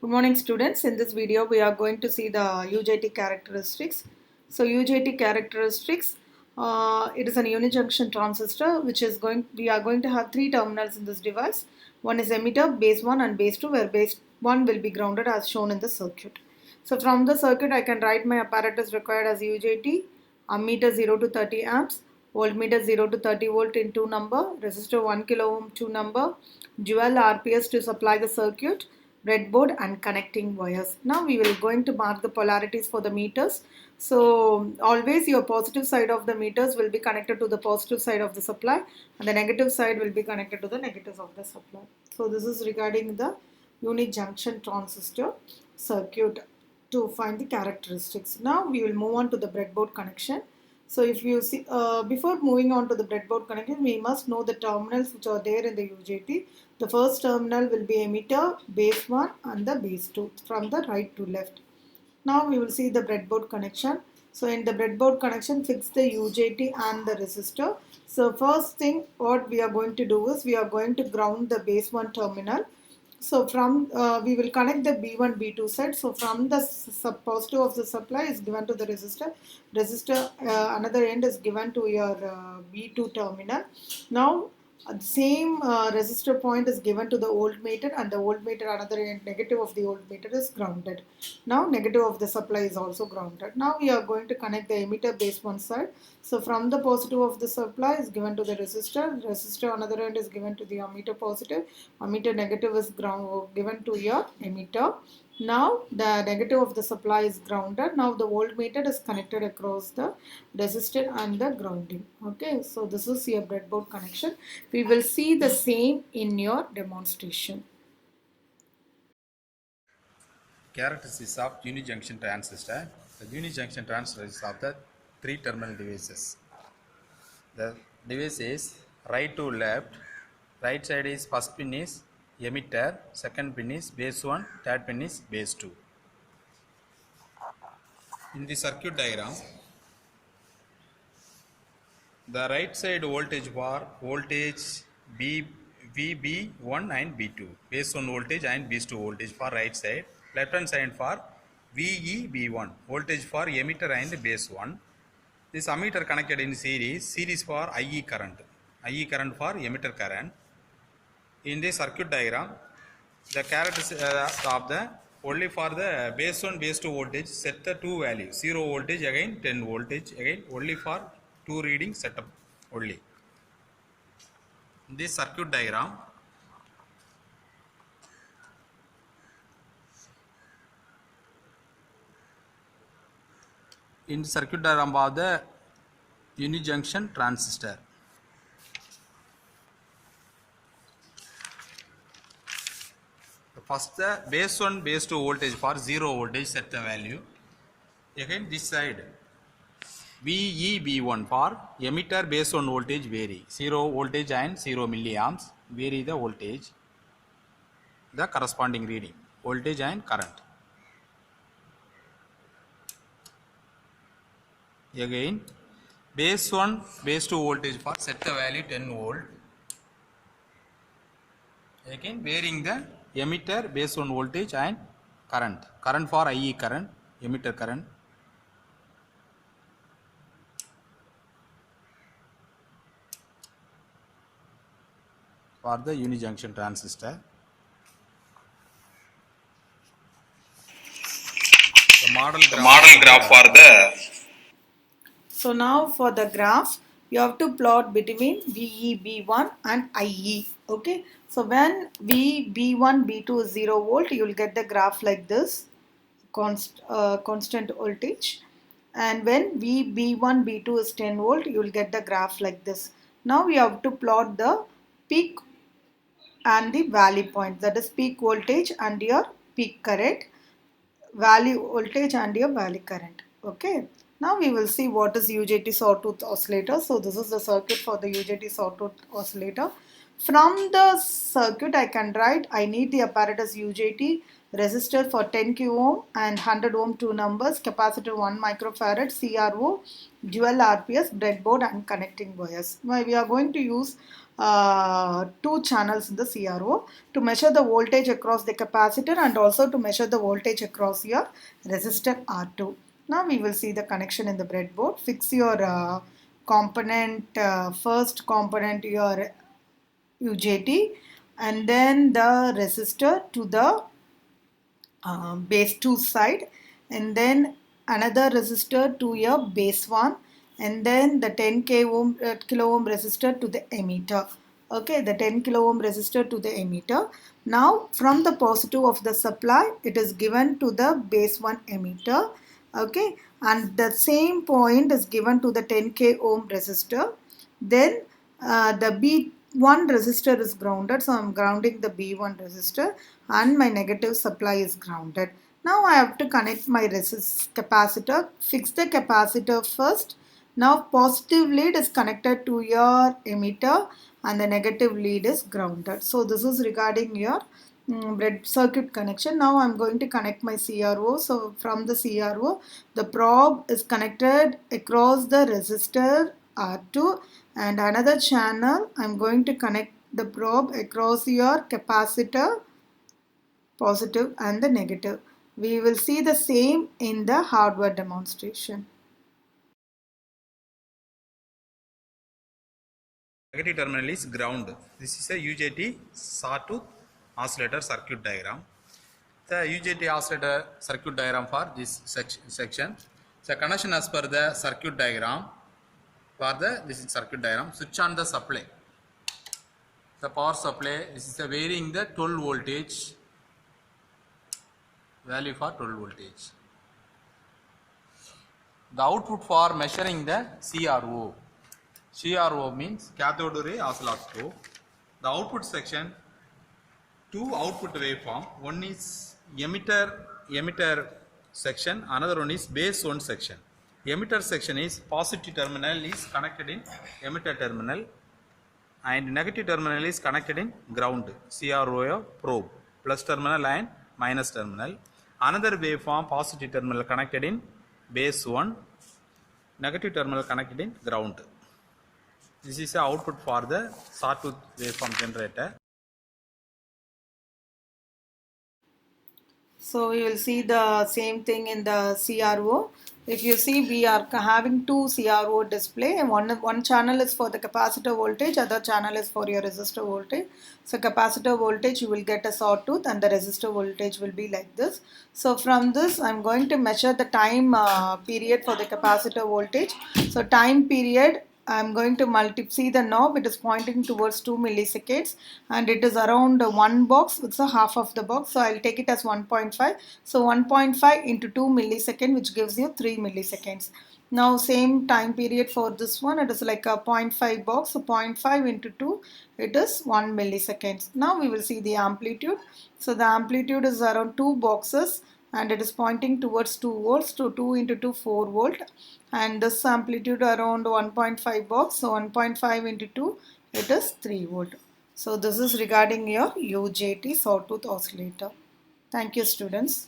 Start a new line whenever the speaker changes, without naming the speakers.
Good morning students. In this video we are going to see the UJT characteristics. So UJT characteristics, it is an unijunction transistor which is we are going to have three terminals in this device. One is emitter, base 1 and base 2, where base 1 will be grounded as shown in the circuit. So from the circuit I can write my apparatus required as UJT, ammeter 0 to 30 amps, voltmeter 0 to 30 volt in 2 number, resistor 1 kilo ohm 2 number, dual RPS to supply the circuit, breadboard and connecting wires. Now we will going to mark the polarities for the meters. So always your positive side of the meters will be connected to the positive side of the supply and the negative side will be connected to the negatives of the supply. So this is regarding the unijunction transistor circuit to find the characteristics. Now we will move on to the breadboard connection. So if you see, before moving on to the breadboard connection, we must know the terminals which are there in the UJT. The first terminal will be emitter, base 1 and the base 2 from the right to left. Now we will see the breadboard connection. So in the breadboard connection, fix the UJT and the resistor. So first thing what we are going to do is we are going to ground the base 1 terminal. So from we will connect the B1 B2 side. So from the positive of the supply is given to the resistor. Resistor another end is given to your B2 terminal. Now the same resistor point is given to the voltmeter and the voltmeter another end negative of the voltmeter is grounded. Now negative of the supply is also grounded. Now we are going to connect the emitter base 1 side. So from the positive of the supply is given to the resistor. Resistor another end is given to the ammeter positive. Ammeter negative is given to your emitter. Now the negative of the supply is grounded. Now the voltmeter is connected across the resistor and the grounding. Okay, so this is your breadboard connection. We will see the same in your demonstration.
Characteristics of unijunction transistor. The unijunction transistor is of the three terminal devices. The device is right to left. Right side is first pin is emitter, second pin is base 1, third pin is base 2. In the circuit diagram, the right side voltage bar voltage VB1 and B2, base 1 voltage and base 2 voltage for right side. Left hand side for VEB1, voltage for emitter and base 1. This ammeter connected in series for IE current for emitter current. In the circuit diagram, the characteristics of the only for the base 1 base 2 voltage set the two values, 0 voltage again 10 voltage again only for two reading setup only. In this circuit diagram, of the unijunction transistor. First the base 1 base 2 voltage for 0 voltage set the value. Again this side VEB1 for emitter base 1 voltage vary, 0 voltage and 0 milliamps vary the voltage, the corresponding reading, voltage and current. Again base 1 base 2 voltage for set the value 10 volt. Again varying the emitter base 1 voltage and current for IE current, emitter current. For the unijunction transistor. The model graph for the.
So now for the graph, you have to plot between VEB1 and IE. Okay. So when VB1, B2 is 0 volt, you will get the graph like this, constant voltage. And when VB1, B2 is 10 volt, you will get the graph like this. Now we have to plot the peak and the valley point, that is peak voltage and your peak current, valley voltage and your valley current. Okay. Now we will see what is UJT sawtooth oscillator. So this is the circuit for the UJT sawtooth oscillator. From the circuit I can write, I need the apparatus UJT, resistor for 10 k ohm and 100 ohm two numbers, capacitor 1 microfarad, CRO, dual RPS, breadboard and connecting wires. We are going to use two channels in the CRO to measure the voltage across the capacitor and also to measure the voltage across your resistor R2. Now we will see the connection in the breadboard. Fix your component, first component your UJT, and then the resistor to the base 2 side, and then another resistor to your base 1, and then the 10 kilo ohm resistor to the emitter. Okay, the 10 kilo ohm resistor to the emitter. Now from the positive of the supply, it is given to the base 1 emitter. Okay, and the same point is given to the 10 k ohm resistor. Then the B1 resistor is grounded, so I'm grounding the B1 resistor and my negative supply is grounded. Now I have to connect my capacitor. Fix the capacitor first. Now positive lead is connected to your emitter and the negative lead is grounded. So this is regarding your bread circuit connection. Now I'm going to connect my CRO. So from the CRO, the probe is connected across the resistor R2, and another channel I'm going to connect the probe across your capacitor, positive and the negative. We will see the same in the hardware demonstration.
Negative terminal is ground. This is a UJT sawtooth oscillator circuit diagram. The UJT oscillator circuit diagram for this section. The connection as per the circuit diagram. For this is circuit diagram. Switch on the supply. The power supply. This is varying the 12 voltage value for 12 voltage. The output for measuring the CRO. CRO means cathode ray oscilloscope. The output section, two output waveform. One is emitter section, another one is base 1 section. Emitter section is positive terminal is connected in emitter terminal and negative terminal is connected in ground, CRO probe, plus terminal and minus terminal. Another waveform, positive terminal connected in base 1, negative terminal connected in ground. This is the output for the sawtooth waveform generator.
So we will see the same thing in the CRO. If you see, we are having two CRO display, and one channel is for the capacitor voltage, other channel is for your resistor voltage. So capacitor voltage you will get a sawtooth and the resistor voltage will be like this. So from this I'm going to measure the time period for the capacitor voltage. So time period, I'm going to see the knob, it is pointing towards 2 milliseconds and it is around one box, it's a half of the box, so I'll take it as 1.5. So 1.5 into 2 milliseconds, which gives you 3 milliseconds. Now same time period for this one, it is like a 0.5 box, so 0.5 into 2, it is 1 milliseconds. Now we will see the amplitude. So the amplitude is around 2 boxes and it is pointing towards 2 volts, so 2 into 2, 4 volt, and this amplitude around 1.5 box, so 1.5 into 2, it is 3 volt. So this is regarding your UJT sawtooth oscillator. Thank you, students.